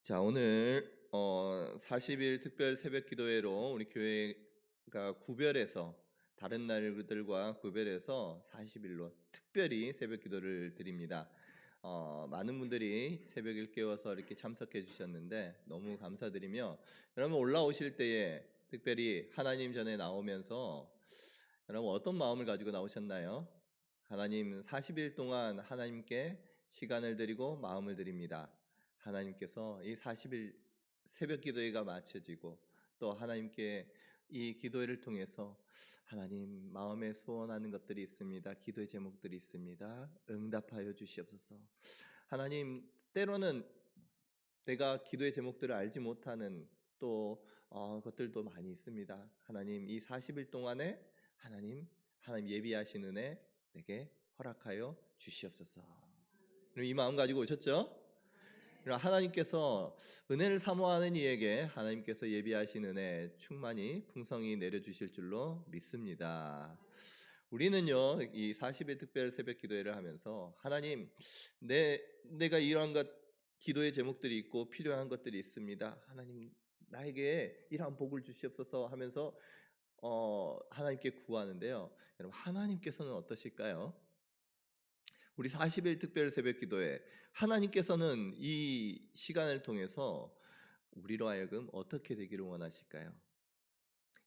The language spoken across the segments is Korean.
자, 오늘 40일 특별 새벽 기도회로 우리 교회가 구별해서 다른 날들과 구별해서 40일로 특별히 새벽 기도를 드립니다. 많은 분들이 새벽을 깨워서 이렇게 참석해 주셨는데 너무 감사드리며, 여러분 올라오실 때에 특별히 하나님 전에 나오면서 여러분 어떤 마음을 가지고 나오셨나요? 하나님 40일 동안 하나님께 시간을 드리고 마음을 드립니다. 하나님께서 이 40일 새벽 기도회가 마쳐지고 또 하나님께 이 기도회를 통해서 하나님 마음에 소원하는 것들이 있습니다. 기도의 제목들이 있습니다. 응답하여 주시옵소서. 하나님, 때로는 내가 기도의 제목들을 알지 못하는 또 것들도 많이 있습니다. 하나님, 이 40일 동안에 하나님 예비하신 은혜 내게 허락하여 주시옵소서. 이 마음 가지고 오셨죠? 하나님께서 은혜를 사모하는 이에게 하나님께서 예비하신 은혜 충만히 풍성히 내려주실 줄로 믿습니다. 우리는요, 이 40일 특별 새벽 기도회를 하면서 하나님, 내가 이러한 기도의 제목들이 있고 필요한 것들이 있습니다. 하나님, 나에게 이러한 복을 주시옵소서 하면서 하나님께 구하는데요. 여러분, 하나님께서는 어떠실까요? 우리 40일 특별 새벽 기도회, 하나님께서는 이 시간을 통해서 우리로 하여금 어떻게 되기를 원하실까요?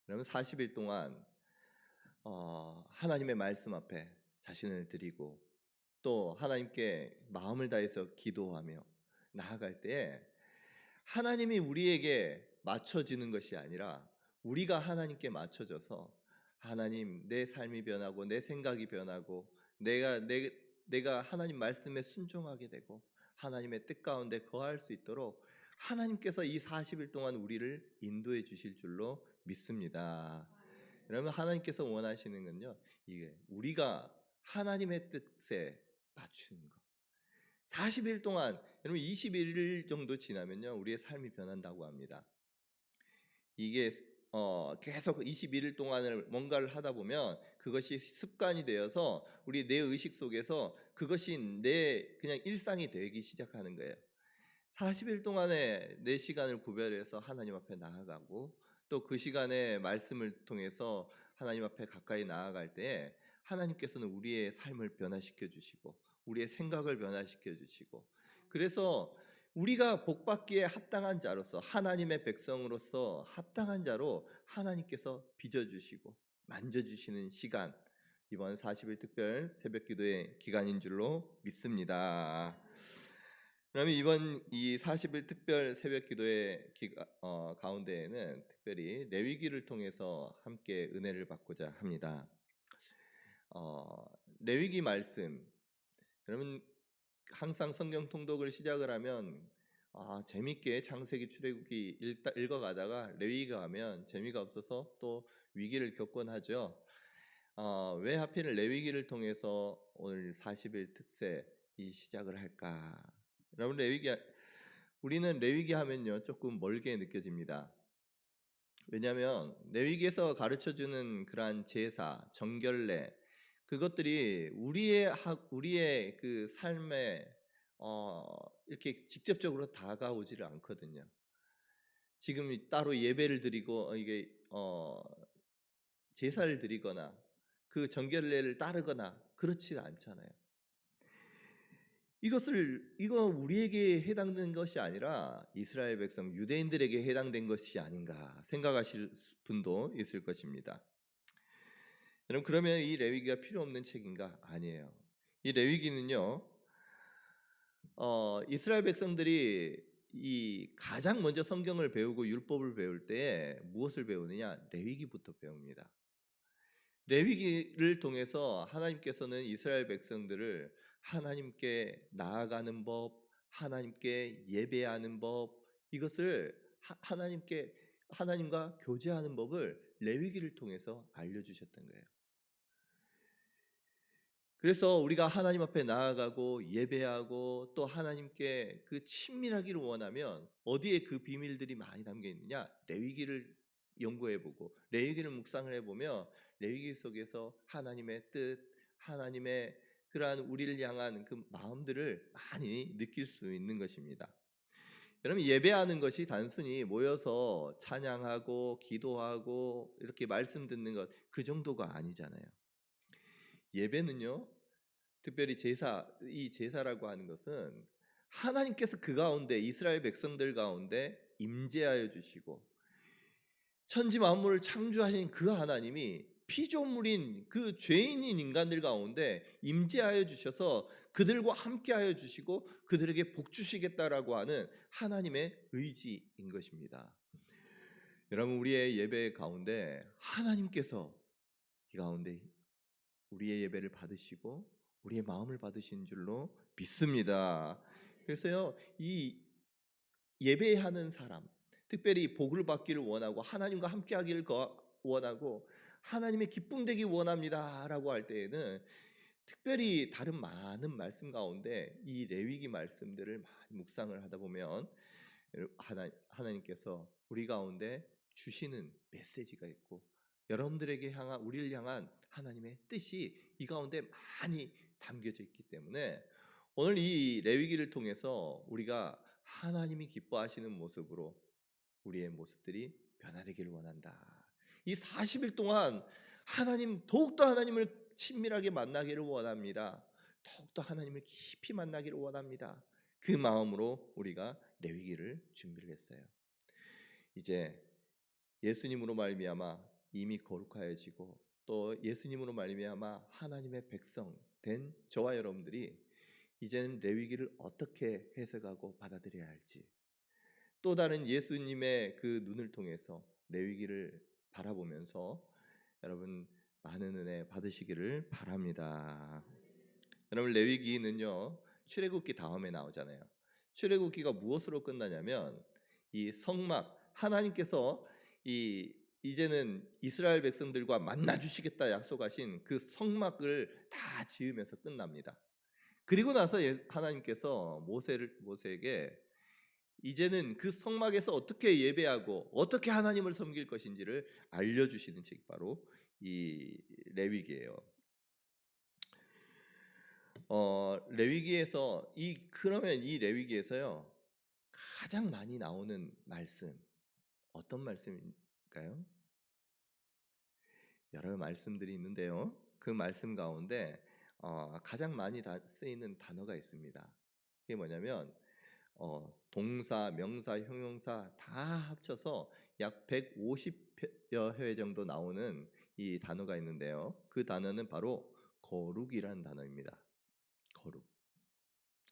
여러분, 40일 동안 하나님의 말씀 앞에 자신을 드리고 또 하나님께 마음을 다해서 기도하며 나아갈 때 하나님이 우리에게 맞춰지는 것이 아니라 우리가 하나님께 맞춰져서 하나님, 내 삶이 변하고 내 생각이 변하고 내가 하나님 말씀에 순종하게 되고 하나님의 뜻 가운데 거할 수 있도록 하나님께서 이 40일 동안 우리를 인도해 주실 줄로 믿습니다. 여러분, 하나님께서 원하시는 건요, 이게 우리가 하나님의 뜻에 맞추는 것. 40일 동안, 여러분 21일 정도 지나면요 우리의 삶이 변한다고 합니다. 이게 계속 21일 동안을 뭔가를 하다 보면 그것이 습관이 되어서 우리 내 의식 속에서 그것이 내 그냥 일상이 되기 시작하는 거예요. 40일 동안에 내 시간을 구별해서 하나님 앞에 나아가고 또 그 시간에 말씀을 통해서 하나님 앞에 가까이 나아갈 때 하나님께서는 우리의 삶을 변화시켜 주시고 우리의 생각을 변화시켜 주시고, 그래서 우리가 복받기에 합당한 자로서 하나님의 백성으로서 합당한 자로 하나님께서 빚어주시고 만져주시는 시간, 이번 40일 특별 새벽 기도의 기간인 줄로 믿습니다. 그러면 이번 이 40일 특별 새벽 기도의 가운데에는 특별히 레위기를 통해서 함께 은혜를 받고자 합니다. 레위기 말씀, 여러분 항상 성경 통독을 시작을 하면 재밌게 창세기 출애굽기 읽어가다가 레위기가 하면 재미가 없어서 또 위기를 겪곤 하죠. 왜 하필 레위기를 통해서 오늘 40일 특세 이 시작을 할까? 여러분, 우리는 레위기 하면요 조금 멀게 느껴집니다. 왜냐하면 레위기에서 가르쳐주는 그러한 제사, 정결례, 그것들이 우리의 그 삶에 이렇게 직접적으로 다가오지를 않거든요. 지금 따로 예배를 드리고 이게 제사를 드리거나 그 정결례를 따르거나 그렇지 않잖아요. 이거 우리에게 해당되는 것이 아니라 이스라엘 백성 유대인들에게 해당된 것이 아닌가 생각하실 분도 있을 것입니다. 여러분, 그러면 이 레위기가 필요 없는 책인가? 아니에요. 이 레위기는요, 이스라엘 백성들이 이 가장 먼저 성경을 배우고 율법을 배울 때 무엇을 배우느냐? 레위기부터 배웁니다. 레위기를 통해서 하나님께서는 이스라엘 백성들을 하나님께 나아가는 법, 하나님께 예배하는 법, 이것을 하나님과 교제하는 법을 레위기를 통해서 알려주셨던 거예요. 그래서 우리가 하나님 앞에 나아가고 예배하고 또 하나님께 그 친밀하기를 원하면 어디에 그 비밀들이 많이 담겨 있느냐? 레위기를 연구해보고 레위기를 묵상을 해보며 레위기 속에서 하나님의 뜻, 하나님의 그러한 우리를 향한 그 마음들을 많이 느낄 수 있는 것입니다. 여러분, 예배하는 것이 단순히 모여서 찬양하고 기도하고 이렇게 말씀 듣는 것, 그 정도가 아니잖아요. 예배는요, 특별히 이 제사라고 하는 것은 하나님께서 그 가운데, 이스라엘 백성들 가운데 임재하여 주시고 천지 만물을 창조하신 그 하나님이 피조물인 그 죄인인 인간들 가운데 임재하여 주셔서 그들과 함께하여 주시고 그들에게 복 주시겠다라고 하는 하나님의 의지인 것입니다. 여러분, 우리의 예배 가운데 하나님께서 이 가운데 우리의 예배를 받으시고 우리의 마음을 받으신 줄로 믿습니다. 그래서요, 이 예배하는 사람, 특별히 복을 받기를 원하고 하나님과 함께하기를 원하고 하나님의 기쁨 되기 원합니다라고 할 때에는 특별히 다른 많은 말씀 가운데 이 레위기 말씀들을 많이 묵상을 하다 보면 하나님께서 우리 가운데 주시는 메시지가 있고 여러분들에게 향한, 우리를 향한 하나님의 뜻이 이 가운데 많이 담겨져 있기 때문에 오늘 이 레위기를 통해서 우리가 하나님이 기뻐하시는 모습으로 우리의 모습들이 변화되기를 원한다. 이 40일 동안 더욱더 하나님을 친밀하게 만나기를 원합니다. 더욱더 하나님을 깊이 만나기를 원합니다. 그 마음으로 우리가 레위기를 준비를 했어요. 이제 예수님으로 말미암아 이미 거룩하여지고 또 예수님으로 말미암아 하나님의 백성 된 저와 여러분들이 이제는 레위기를 어떻게 해석하고 받아들여야 할지, 또 다른 예수님의 그 눈을 통해서 레위기를 바라보면서 여러분 많은 은혜 받으시기를 바랍니다. 여러분, 레위기는요 출애굽기 다음에 나오잖아요. 출애굽기가 무엇으로 끝나냐면 이 성막, 하나님께서 이제는 이스라엘 백성들과 만나 주시겠다 약속하신 그 성막을 다 지으면서 끝납니다. 그리고 나서 하나님께서 모세에게 이제는 그 성막에서 어떻게 예배하고 어떻게 하나님을 섬길 것인지를 알려주시는 책이 바로 이 레위기예요. 그러면 이 레위기에서요 가장 많이 나오는 말씀 어떤 말씀일까요? 여러 말씀들이 있는데요. 그 말씀 가운데 가장 많이 쓰이는 단어가 있습니다. 그게 뭐냐면 동사, 명사, 형용사 다 합쳐서 약 150여 회 정도 나오는 이 단어가 있는데요. 그 단어는 바로 거룩이라는 단어입니다. 거룩.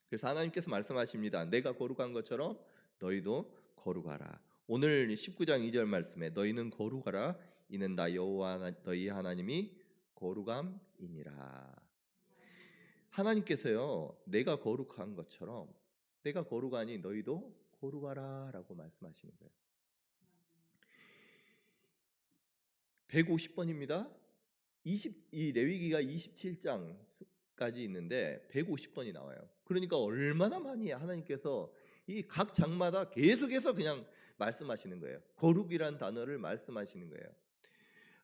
그래서 하나님께서 말씀하십니다. 내가 거룩한 것처럼 너희도 거룩하라. 오늘 19장 2절 말씀에 너희는 거룩하라. 이는 나 여호와 너희 하나님이 거룩함이니라. 하나님께서요, 내가 거룩한 것처럼 내가 거룩하니 너희도 거룩하라라고 말씀하시는 거예요. 150번입니다. 이 레위기가 27장까지 있는데 150번이 나와요. 그러니까 얼마나 많이 하나님께서 이 각 장마다 계속해서 그냥 말씀하시는 거예요. 거룩이란 단어를 말씀하시는 거예요.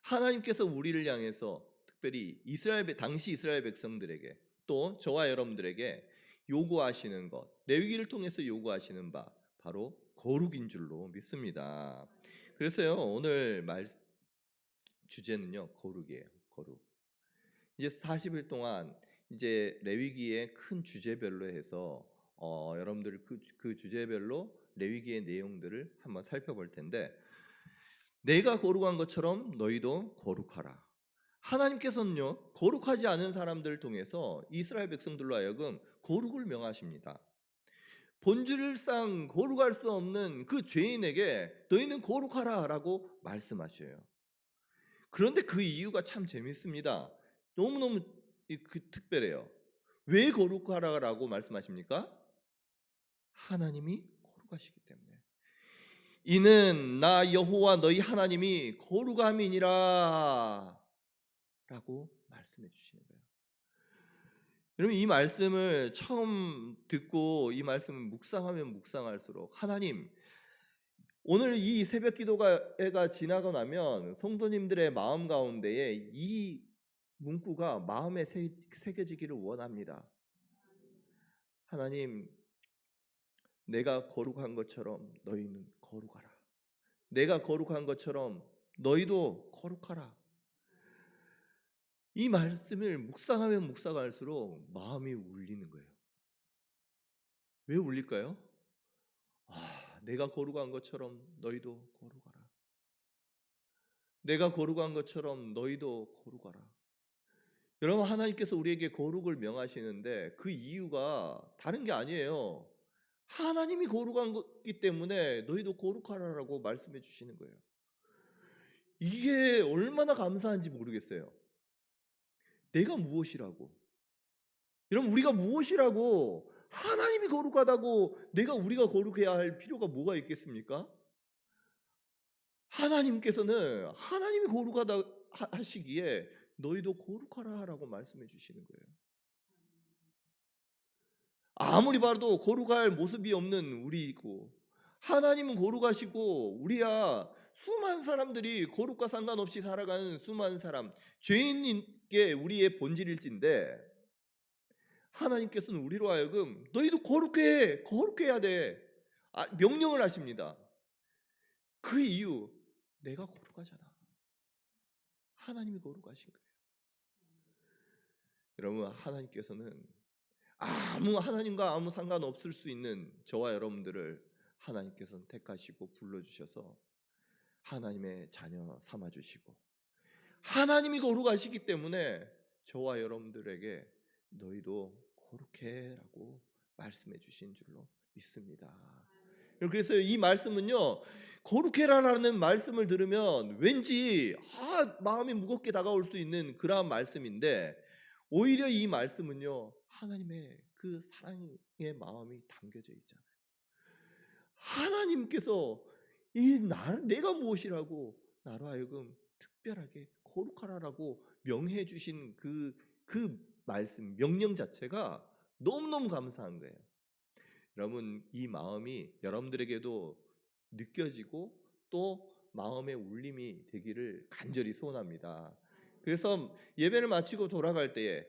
하나님께서 우리를 향해서 특별히 당시 이스라엘 백성들에게 또 저와 여러분들에게 요구하시는 것, 레위기를 통해서 요구하시는 바 바로 거룩인 줄로 믿습니다. 그래서요, 오늘 주제는요, 거룩이에요. 거룩. 이제 40일 동안 이제 레위기의 큰 주제별로 해서 여러분들 그 주제별로 레위기의 내용들을 한번 살펴볼 텐데, 내가 거룩한 것처럼 너희도 거룩하라. 하나님께서는요 거룩하지 않은 사람들을 통해서 이스라엘 백성들로 하여금 거룩을 명하십니다. 본질상 거룩할 수 없는 그 죄인에게 너희는 거룩하라라고 말씀하셔요. 그런데 그 이유가 참 재밌습니다. 너무너무 특별해요. 왜 거룩하라고 말씀하십니까? 하나님이 거룩하시기 때문에. 이는 나 여호와 너희 하나님이 거룩함이니라 라고 말씀해 주시는 거예요. 여러분, 이 말씀을 처음 듣고 이 말씀을 묵상하면 묵상할수록 하나님, 오늘 이 새벽 기도가 지나고 나면 성도님들의 마음 가운데에 이 문구가 마음에 새겨지기를 원합니다. 하나님, 내가 거룩한 것처럼 너희는 거룩하라. 내가 거룩한 것처럼 너희도 거룩하라. 이 말씀을 묵상하면 묵상할수록 마음이 울리는 거예요. 왜 울릴까요? 내가 거룩한 것처럼 너희도 거룩하라. 내가 거룩한 것처럼 너희도 거룩하라. 여러분, 하나님께서 우리에게 거룩을 명하시는데 그 이유가 다른 게 아니에요. 하나님이 거룩한 거기 때문에 너희도 거룩하라라고 말씀해 주시는 거예요. 이게 얼마나 감사한지 모르겠어요. 내가 무엇이라고? 여러분, 우리가 무엇이라고 하나님이 거룩하다고 우리가 거룩해야 할 필요가 뭐가 있겠습니까? 하나님께서는 하나님이 거룩하다 하시기에 너희도 거룩하라라고 말씀해 주시는 거예요. 아무리 봐도 거룩할 모습이 없는 우리이고 하나님은 거룩하시고 우리야 수많은 사람들이 거룩과 상관없이 살아가는 수많은 사람, 죄인인 게 우리의 본질일진데 하나님께서는 우리로 하여금 너희도 거룩해야 돼. 명령을 하십니다. 그 이유, 내가 거룩하잖아. 하나님이 거룩하신 거예요. 여러분, 하나님께서는 하나님과 아무 상관없을 수 있는 저와 여러분들을 하나님께서는 택하시고 불러주셔서 하나님의 자녀 삼아주시고 하나님이 거룩하시기 때문에 저와 여러분들에게 너희도 거룩해라고 말씀해 주신 줄로 믿습니다. 그래서 이 말씀은요, 거룩해라라는 말씀을 들으면 왠지 마음이 무겁게 다가올 수 있는 그러한 말씀인데 오히려 이 말씀은요, 하나님의 그 사랑의 마음이 담겨져 있잖아요. 하나님께서 내가 무엇이라고 나로 하여금 특별하게 거룩하라라고 명해 주신 그 말씀, 명령 자체가 너무너무 감사한 거예요. 여러분, 이 마음이 여러분들에게도 느껴지고 또 마음의 울림이 되기를 간절히 소원합니다. 그래서 예배를 마치고 돌아갈 때에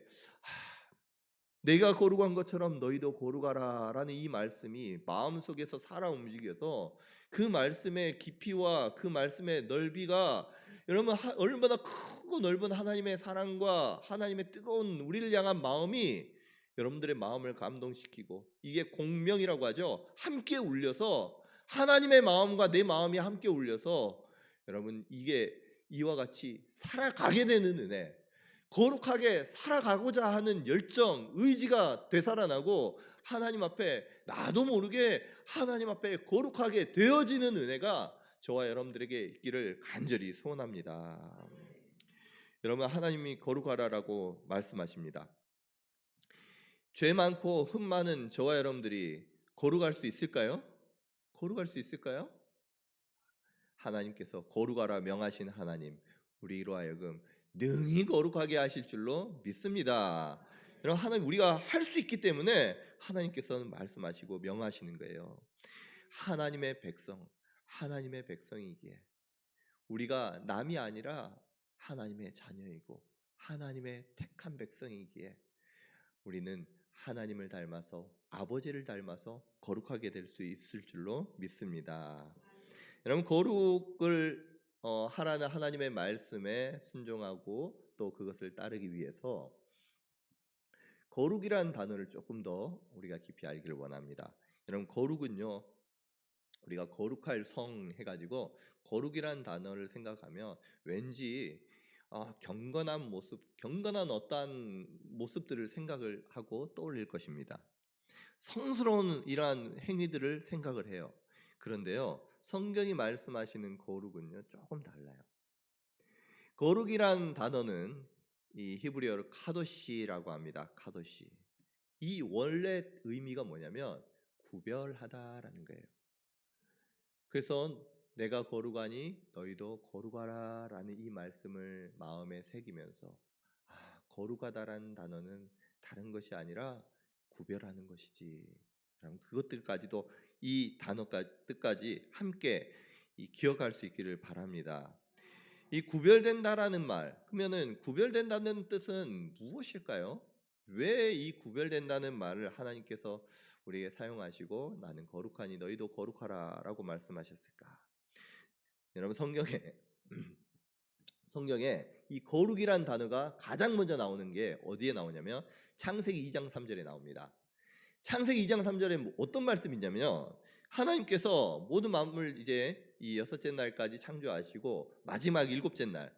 내가 거룩한 것처럼 너희도 거룩하라라는 이 말씀이 마음속에서 살아 움직여서 그 말씀의 깊이와 그 말씀의 넓이가 여러분 얼마나 크고 넓은 하나님의 사랑과 하나님의 뜨거운 우리를 향한 마음이 여러분들의 마음을 감동시키고 이게 공명이라고 하죠. 함께 울려서 하나님의 마음과 내 마음이 함께 울려서 여러분 이게 이와 같이 살아가게 되는 은혜, 거룩하게 살아가고자 하는 열정, 의지가 되살아나고 하나님 앞에 나도 모르게 하나님 앞에 거룩하게 되어지는 은혜가 저와 여러분들에게 있기를 간절히 소원합니다. 여러분, 하나님이 거룩하라라고 말씀하십니다. 죄 많고 흠 많은 저와 여러분들이 거룩할 수 있을까요? 거룩할 수 있을까요? 하나님께서 거룩하라 명하신 하나님, 우리로 하여금 능히 거룩하게 하실 줄로 믿습니다. 여러분, 하나님 우리가 할 수 있기 때문에 하나님께서는 말씀하시고 명하시는 거예요. 하나님의 백성이기에 우리가 남이 아니라 하나님의 자녀이고 하나님의 택한 백성이기에 우리는 하나님을 닮아서 아버지를 닮아서 거룩하게 될 수 있을 줄로 믿습니다. 여러분, 거룩을 하라는 하나님의 말씀에 순종하고 또 그것을 따르기 위해서 거룩이라는 단어를 조금 더 우리가 깊이 알기를 원합니다. 여러분, 거룩은요, 우리가 거룩할 성 해가지고 거룩이라는 단어를 생각하면 왠지 경건한 모습, 경건한 어떠한 모습들을 생각을 하고 떠올릴 것입니다. 성스러운 이러한 행위들을 생각을 해요. 그런데요, 성경이 말씀하시는 거룩은요 조금 달라요. 거룩이란 단어는 이 히브리어로 카도시라고 합니다. 카도시. 이 원래 의미가 뭐냐면 구별하다라는 거예요. 그래서 내가 거룩하니 너희도 거룩하라라는 이 말씀을 마음에 새기면서 거룩하다라는 단어는 다른 것이 아니라 구별하는 것이지. 그것들까지도 이 단어까지 뜻까지 함께 기억할 수 있기를 바랍니다. 이 구별된다라는 말, 그러면은 구별된다는 뜻은 무엇일까요? 왜 이 구별된다는 말을 하나님께서 우리에게 사용하시고 나는 거룩하니 너희도 거룩하라라고 말씀하셨을까? 여러분 성경에 이 거룩이란 단어가 가장 먼저 나오는 게 어디에 나오냐면 창세기 2장 3절에 나옵니다. 창세기 2장 3절에 어떤 말씀이냐면요. 하나님께서 모든 만물 이제 이 여섯째 날까지 창조하시고 마지막 일곱째 날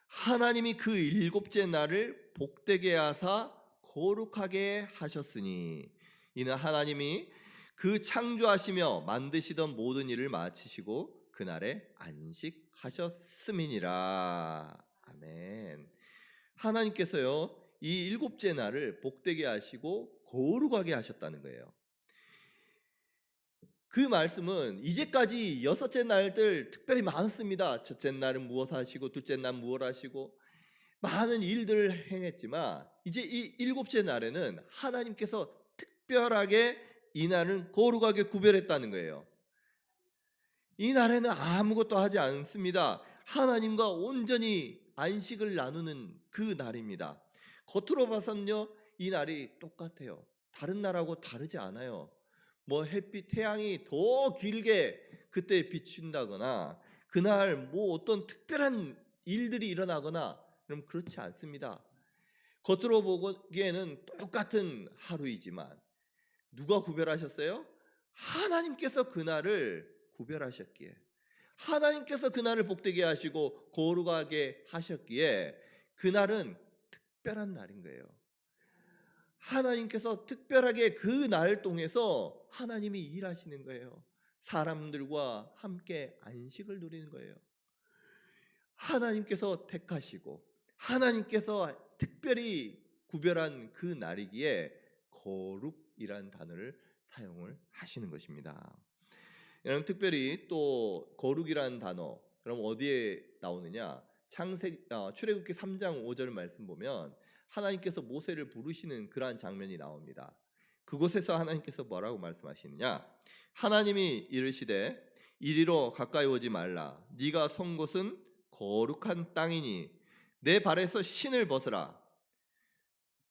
하나님이 그 일곱째 날을 복되게 하사 거룩하게 하셨으니 이는 하나님이 그 창조하시며 만드시던 모든 일을 마치시고 그날에 안식하셨음이니라. 아멘. 하나님께서요 이 일곱째 날을 복되게 하시고 거룩하게 하셨다는 거예요. 그 말씀은 이제까지 여섯째 날들 특별히 많습니다. 첫째 날은 무엇 하시고 둘째 날 무엇 하시고 많은 일들을 행했지만 이제 이 일곱째 날에는 하나님께서 특별하게 이 날은 거룩하게 구별했다는 거예요. 이 날에는 아무것도 하지 않습니다. 하나님과 온전히 안식을 나누는 그 날입니다. 겉으로 봐선요 이 날이 똑같아요. 다른 날하고 다르지 않아요. 뭐 햇빛 태양이 더 길게 그때 비춘다거나 그날 뭐 어떤 특별한 일들이 일어나거나 그럼 그렇지 않습니다. 겉으로 보기에는 똑같은 하루이지만 누가 구별하셨어요? 하나님께서 그날을 구별하셨기에 하나님께서 그날을 복되게 하시고 거룩하게 하셨기에 그날은 특별한 날인 거예요. 하나님께서 특별하게 그 날 통해서 하나님이 일하시는 거예요. 사람들과 함께 안식을 누리는 거예요. 하나님께서 택하시고 하나님께서 특별히 구별한 그 날이기에 거룩이란 단어를 사용을 하시는 것입니다. 여러분 특별히 또 거룩이란 단어 그럼 어디에 나오느냐? 출애굽기 3장 5절 말씀 보면 하나님께서 모세를 부르시는 그러한 장면이 나옵니다. 그곳에서 하나님께서 뭐라고 말씀하시느냐? 하나님이 이르시되 이리로 가까이 오지 말라. 네가 선 곳은 거룩한 땅이니 내 발에서 신을 벗으라.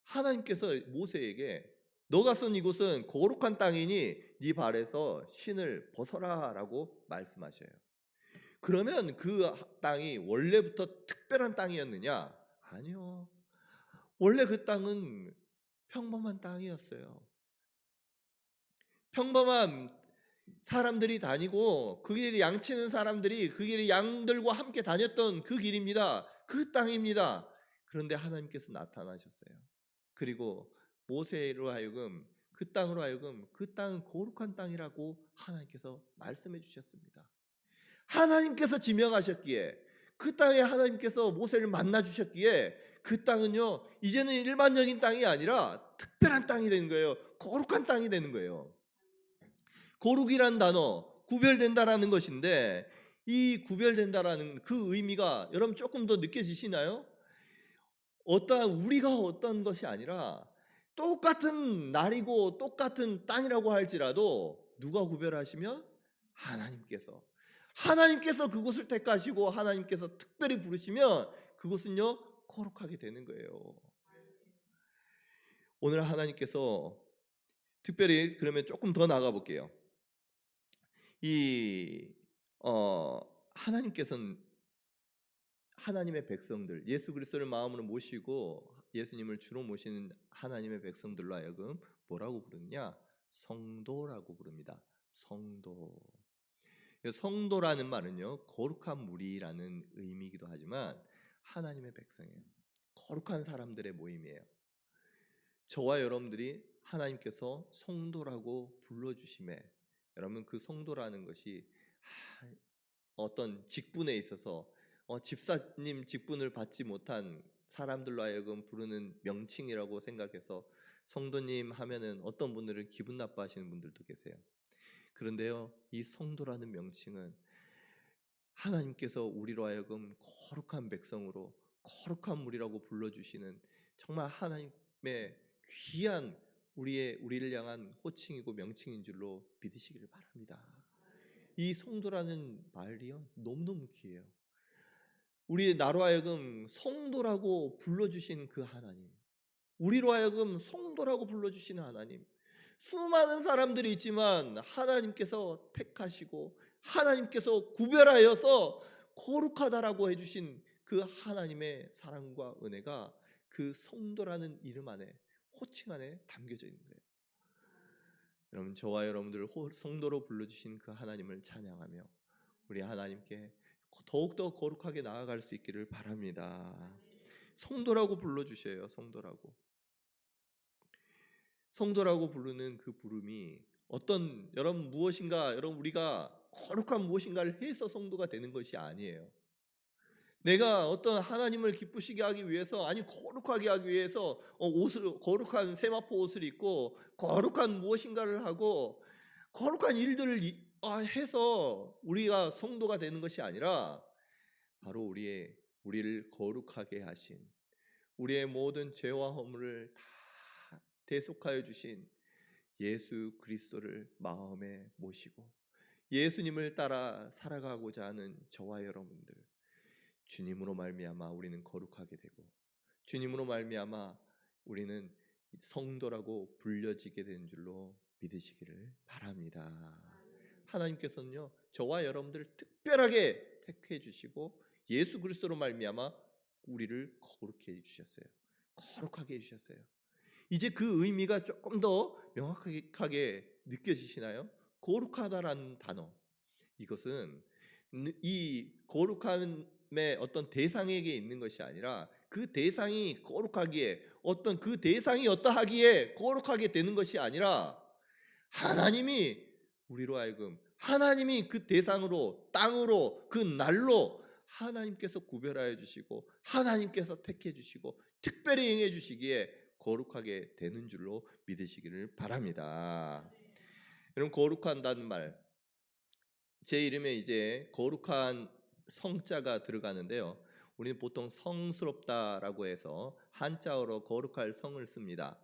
하나님께서 모세에게 너가 선 이곳은 거룩한 땅이니 네 발에서 신을 벗어라라고 말씀하셔요. 그러면 그 땅이 원래부터 특별한 땅이었느냐? 아니요. 원래 그 땅은 평범한 땅이었어요. 평범한 사람들이 다니고 그 길에 양치는 사람들이 그 길에 양들과 함께 다녔던 그 길입니다. 그 땅입니다. 그런데 하나님께서 나타나셨어요. 그리고 모세로 하여금 그 땅으로 하여금 그 땅은 거룩한 땅이라고 하나님께서 말씀해 주셨습니다. 하나님께서 지명하셨기에 그 땅에 하나님께서 모세를 만나 주셨기에 그 땅은요 이제는 일반적인 땅이 아니라 특별한 땅이 되는 거예요. 거룩한 땅이 되는 거예요. 거룩이란 단어 구별된다라는 것인데 이 구별된다라는 그 의미가 여러분 조금 더 느껴지시나요? 우리가 어떤 것이 아니라 똑같은 날이고 똑같은 땅이라고 할지라도 누가 구별하시면 하나님께서 그곳을 택하시고 하나님께서 특별히 부르시면 그곳은요 거룩하게 되는 거예요. 오늘 하나님께서 특별히 그러면 조금 더 나가 볼게요. 이 하나님께서는 하나님의 백성들 예수 그리스도를 마음으로 모시고 예수님을 주로 모시는 하나님의 백성들로 하여금 뭐라고 부르느냐? 성도라고 부릅니다. 성도. 성도라는 말은요 거룩한 무리라는 의미이기도 하지만 하나님의 백성이에요. 거룩한 사람들의 모임이에요. 저와 여러분들이 하나님께서 성도라고 불러주심에 여러분 그 성도라는 것이 어떤 직분에 있어서 집사님 직분을 받지 못한 사람들로 하여금 부르는 명칭이라고 생각해서 성도님 하면은 어떤 분들은 기분 나빠하시는 분들도 계세요. 그런데요 이 성도라는 명칭은 하나님께서 우리로 하여금 거룩한 백성으로 거룩한 무리라고 불러주시는 정말 하나님의 귀한 우리를 향한 호칭이고 명칭인 줄로 믿으시기를 바랍니다. 이 성도라는 말이요 너무너무 귀해요. 우리 나로 하여금 성도라고 불러주신 그 하나님 우리로 하여금 성도라고 불러주시는 하나님. 수많은 사람들이 있지만 하나님께서 택하시고 하나님께서 구별하여서 거룩하다라고 해주신 그 하나님의 사랑과 은혜가 그 성도라는 이름 안에, 호칭 안에 담겨져 있는 거예요. 여러분, 저와 여러분들을 성도로 불러주신 그 하나님을 찬양하며 우리 하나님께 더욱더 거룩하게 나아갈 수 있기를 바랍니다. 성도라고 불러주셔요. 성도라고 부르는 그 부름이 어떤, 여러분, 무엇인가, 여러분, 우리가 거룩한 무엇인가를 해서 성도가 되는 것이 아니에요. 내가 어떤 하나님을 기쁘시게 하기 위해서, 아니 거룩하게 하기 위해서 거룩한 세마포 옷을 입고 거룩한 무엇인가를 하고 거룩한 일들을 해서 우리가 성도가 되는 것이 아니라, 바로 우리를 거룩하게 하신, 우리의 모든 죄와 허물을 다 대속하여 주신 예수 그리스도를 마음에 모시고 예수님을 따라 살아가고자 하는 저와 여러분들, 주님으로 말미암아 우리는 거룩하게 되고 주님으로 말미암아 우리는 성도라고 불려지게 된 줄로 믿으시기를 바랍니다. 하나님께서는요, 저와 여러분들을 특별하게 택해 주시고 예수 그리스도로 말미암아 우리를 거룩해 해 주셨어요. 거룩하게 해 주셨어요. 이제 그 의미가 조금 더 명확하게 느껴지시나요? 거룩하다라는 단어, 이것은 이 거룩함의 어떤 대상에게 있는 것이 아니라 그 대상이 거룩하기에, 어떤 그 대상이 어떠하기에 거룩하게 되는 것이 아니라, 하나님이 우리로 하여금, 하나님이 그 대상으로, 땅으로, 그 날로 하나님께서 구별하여 주시고 하나님께서 택해 주시고 특별히 행해 주시기에 거룩하게 되는 줄로 믿으시기를 바랍니다. 여러분, 거룩한다는 말, 제 이름에 이제 거룩한 성자가 들어가는데요, 우리는 보통 성스럽다라고 해서 한자어로 거룩할 성을 씁니다.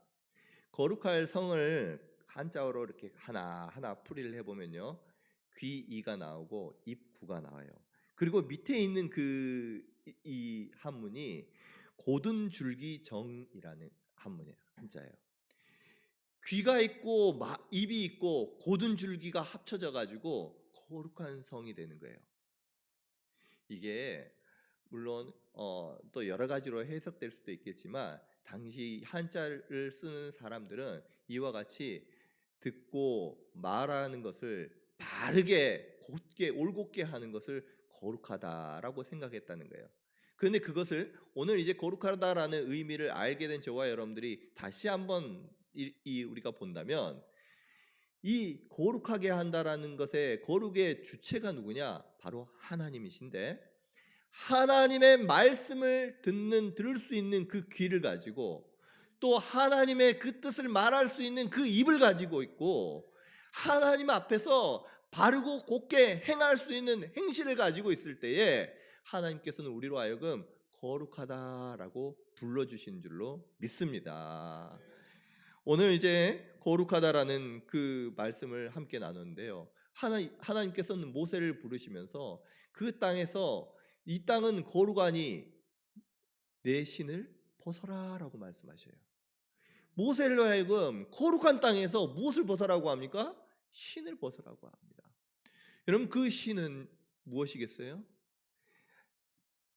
거룩할 성을 한자어로 이렇게 하나하나 풀이를 해보면요, 귀이가 나오고 입구가 나와요. 그리고 밑에 있는 이 한문이 고든줄기정이라는 한문이에요. 한자예요. 귀가 있고 입이 있고 고든줄기가 합쳐져 가지고 거룩한 성이 되는 거예요. 이게 물론 또 여러 가지로 해석될 수도 있겠지만, 당시 한자를 쓰는 사람들은 이와 같이 듣고 말하는 것을 바르게 곧게 올곧게 하는 것을 거룩하다라고 생각했다는 거예요. 그런데 그것을 오늘 이제 거룩하다라는 의미를 알게 된 저와 여러분들이 다시 한번 우리가 본다면, 이 거룩하게 한다라는 것의 거룩의 주체가 누구냐? 바로 하나님이신데, 하나님의 말씀을 들을 수 있는 그 귀를 가지고, 또 하나님의 그 뜻을 말할 수 있는 그 입을 가지고 있고, 하나님 앞에서 바르고 곱게 행할 수 있는 행실을 가지고 있을 때에 하나님께서는 우리로 하여금 거룩하다라고 불러주신 줄로 믿습니다. 오늘 이제 거룩하다라는 그 말씀을 함께 나누는데요, 하나님께서는 모세를 부르시면서 그 땅에서, 이 땅은 거룩하니 내 신을 벗어라라고 말씀하셔요. 모세를 하여금 거룩한 땅에서 무엇을 벗어라고 합니까? 신을 벗어라고 합니다. 여러분, 그 신은 무엇이겠어요?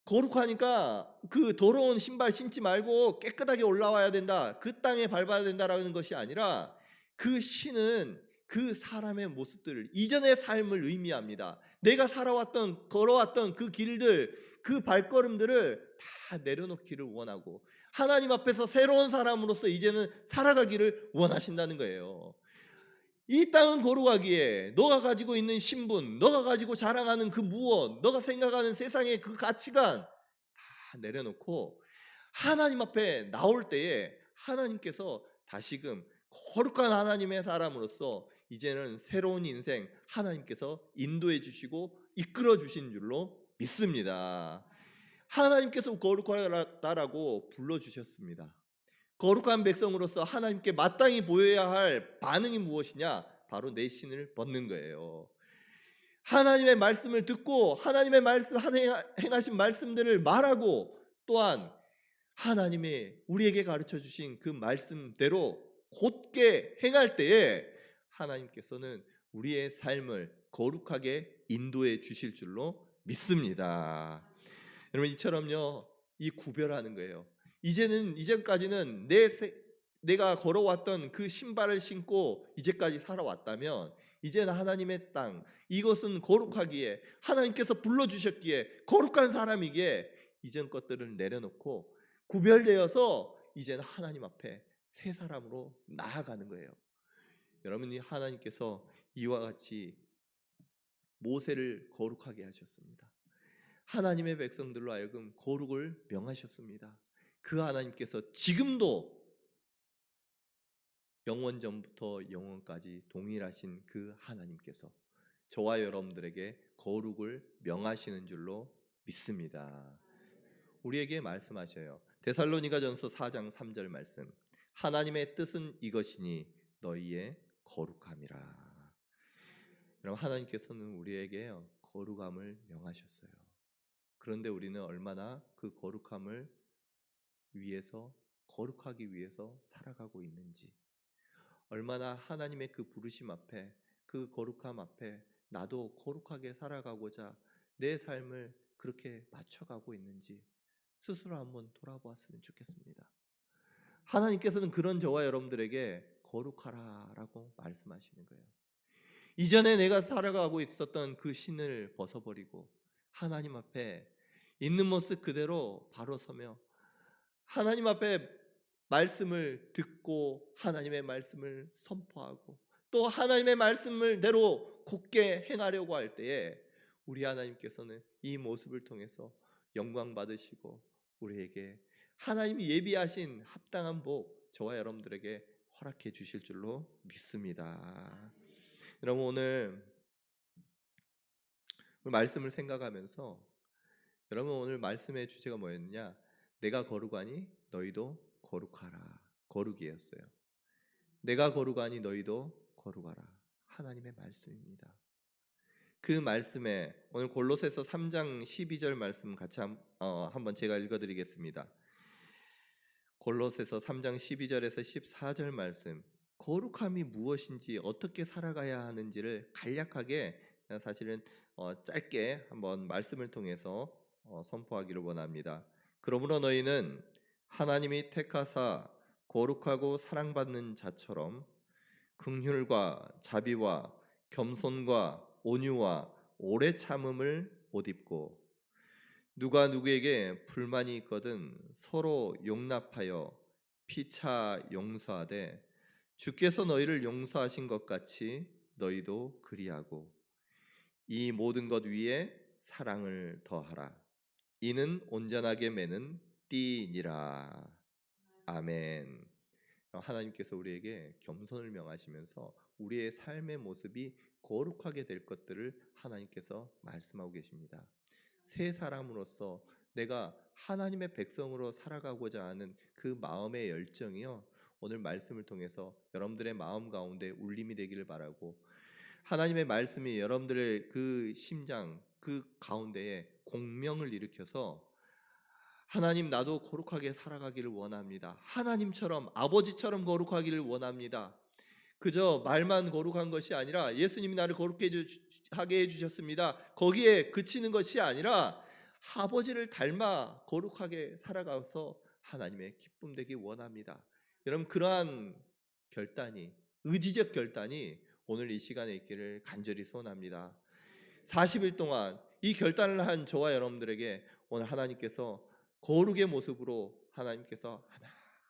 거룩하니까 그 더러운 신발 신지 말고 깨끗하게 올라와야 된다, 그 땅에 밟아야 된다라는 것이 아니라, 그 신은 그 사람의 모습들을, 이전의 삶을 의미합니다. 내가 살아왔던, 걸어왔던 그 길들, 그 발걸음들을 다 내려놓기를 원하고 하나님 앞에서 새로운 사람으로서 이제는 살아가기를 원하신다는 거예요. 이 땅은 거룩하기에 너가 가지고 있는 신분, 너가 가지고 자랑하는 그 무엇, 너가 생각하는 세상의 그 가치관 다 내려놓고 하나님 앞에 나올 때에 하나님께서 다시금 거룩한 하나님의 사람으로서 이제는 새로운 인생 하나님께서 인도해 주시고 이끌어 주신 줄로 믿습니다. 하나님께서 거룩하다라고 불러주셨습니다. 거룩한 백성으로서 하나님께 마땅히 보여야 할 반응이 무엇이냐? 바로 내 신을 벗는 거예요. 하나님의 말씀을 듣고 하나님의 말씀, 행하신 말씀들을 말하고, 또한 하나님의 우리에게 가르쳐 주신 그 말씀대로 곧게 행할 때에 하나님께서는 우리의 삶을 거룩하게 인도해 주실 줄로 믿습니다. 여러분, 이처럼요, 이 구별하는 거예요. 이전까지는 내가 걸어왔던 그 신발을 신고 이제까지 살아왔다면, 이제는 하나님의 땅, 이것은 거룩하기에 하나님께서 불러주셨기에 거룩한 사람이기에 이전 것들을 내려놓고 구별되어서 이제는 하나님 앞에 새 사람으로 나아가는 거예요. 여러분이 하나님께서 이와 같이 모세를 거룩하게 하셨습니다. 하나님의 백성들로 하여금 거룩을 명하셨습니다. 그 하나님께서 지금도 영원전부터 영원까지 동일하신 그 하나님께서 저와 여러분들에게 거룩을 명하시는 줄로 믿습니다. 우리에게 말씀하셔요. 데살로니가전서 4장 3절 말씀. 하나님의 뜻은 이것이니 너희의 거룩함이라. 여러분, 하나님께서는 우리에게 거룩함을 명하셨어요. 그런데 우리는 얼마나 그 거룩하기 위해서 살아가고 있는지, 얼마나 하나님의 그 부르심 앞에, 그 거룩함 앞에 나도 거룩하게 살아가고자 내 삶을 그렇게 맞춰가고 있는지 스스로 한번 돌아보았으면 좋겠습니다. 하나님께서는 그런 저와 여러분들에게 거룩하라라고 말씀하시는 거예요. 이전에 내가 살아가고 있었던 그 신을 벗어버리고 하나님 앞에 있는 모습 그대로 바로 서며 하나님 앞에 말씀을 듣고 하나님의 말씀을 선포하고 또 하나님의 말씀을 대로 곧게 행하려고 할 때에 우리 하나님께서는 이 모습을 통해서 영광 받으시고 우리에게 하나님이 예비하신 합당한 복 저와 여러분들에게 허락해 주실 줄로 믿습니다. 여러분, 오늘 말씀을 생각하면서 여러분, 오늘 말씀의 주제가 뭐였느냐? 내가 거룩하니 너희도 거룩하라. 거룩이었어요. 내가 거룩하니 너희도 거룩하라. 하나님의 말씀입니다. 그 말씀에 오늘 골로새서 3장 12절 말씀 같이 한번 제가 읽어드리겠습니다. 골로새서 3장 12절에서 14절 말씀. 거룩함이 무엇인지 어떻게 살아가야 하는지를 간략하게 사실은 짧게 한번 말씀을 통해서 선포하기를 원합니다. 그러므로 너희는 하나님이 택하사 거룩하고 사랑받는 자처럼 긍휼과 자비와 겸손과 온유와 오래 참음을 옷 입고 누가 누구에게 불만이 있거든 서로 용납하여 피차 용서하되 주께서 너희를 용서하신 것 같이 너희도 그리하고 이 모든 것 위에 사랑을 더하라. 이는 온전하게 매는 띠니라. 아멘. 하나님께서 우리에게 겸손을 명하시면서 우리의 삶의 모습이 거룩하게 될 것들을 하나님께서 말씀하고 계십니다. 새 사람으로서 내가 하나님의 백성으로 살아가고자 하는 그 마음의 열정이요, 오늘 말씀을 통해서 여러분들의 마음 가운데 울림이 되기를 바라고 하나님의 말씀이 여러분들의 그 심장 그 가운데에 공명을 일으켜서 하나님, 나도 거룩하게 살아가기를 원합니다. 하나님처럼, 아버지처럼 거룩하기를 원합니다. 그저 말만 거룩한 것이 아니라 예수님이 나를 하게 해주셨습니다. 거기에 그치는 것이 아니라 아버지를 닮아 거룩하게 살아가서 하나님의 기쁨 되기 원합니다. 여러분, 그러한 결단이, 의지적 결단이 오늘 이 시간에 있기를 간절히 소원합니다. 40일 동안 이 결단을 한 저와 여러분들에게 오늘 하나님께서 거룩의 모습으로 하나님께서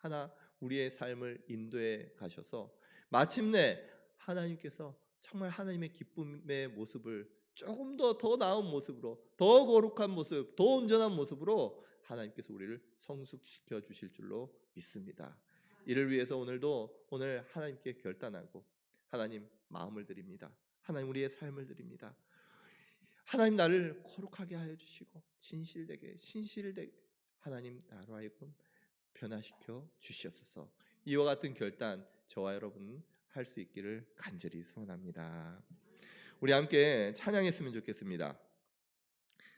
하나하나 우리의 삶을 인도해 가셔서 마침내 하나님께서 정말 하나님의 기쁨의 모습을 조금 더 나은 모습으로, 더 거룩한 모습, 더 온전한 모습으로 하나님께서 우리를 성숙시켜 주실 줄로 믿습니다. 이를 위해서 오늘 하나님께 결단하고 하나님 마음을 드립니다. 하나님 우리의 삶을 드립니다. 하나님 나를 거룩하게 하여 주시고 신실되게 하나님 나로 하여금 변화시켜 주시옵소서. 이와 같은 결단 저와 여러분 할 수 있기를 간절히 소원합니다. 우리 함께 찬양했으면 좋겠습니다.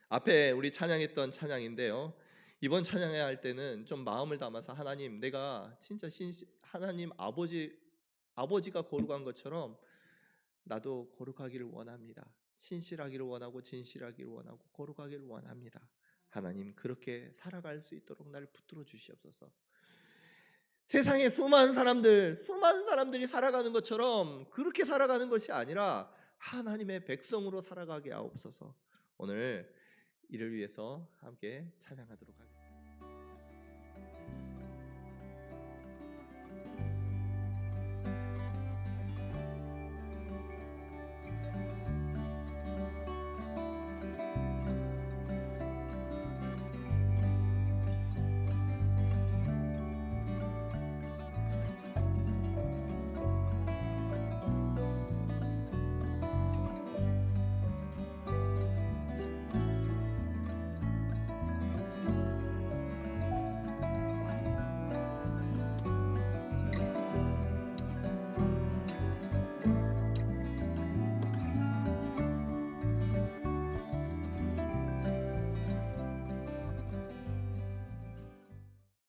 앞에 우리 찬양했던 찬양인데요, 이번 찬양회 할 때는 좀 마음을 담아서 하나님, 내가 진짜 하나님 아버지가 거룩한 것처럼 나도 거룩하기를 원합니다. 신실하기를 원하고 진실하기를 원하고 거룩하기를 원합니다. 하나님, 그렇게 살아갈 수 있도록 나를 붙들어 주시옵소서. 세상에 수많은 사람들이 살아가는 것처럼 그렇게 살아가는 것이 아니라 하나님의 백성으로 살아가게 하옵소서. 오늘 이를 위해서 함께 찬양하도록 하겠습니다.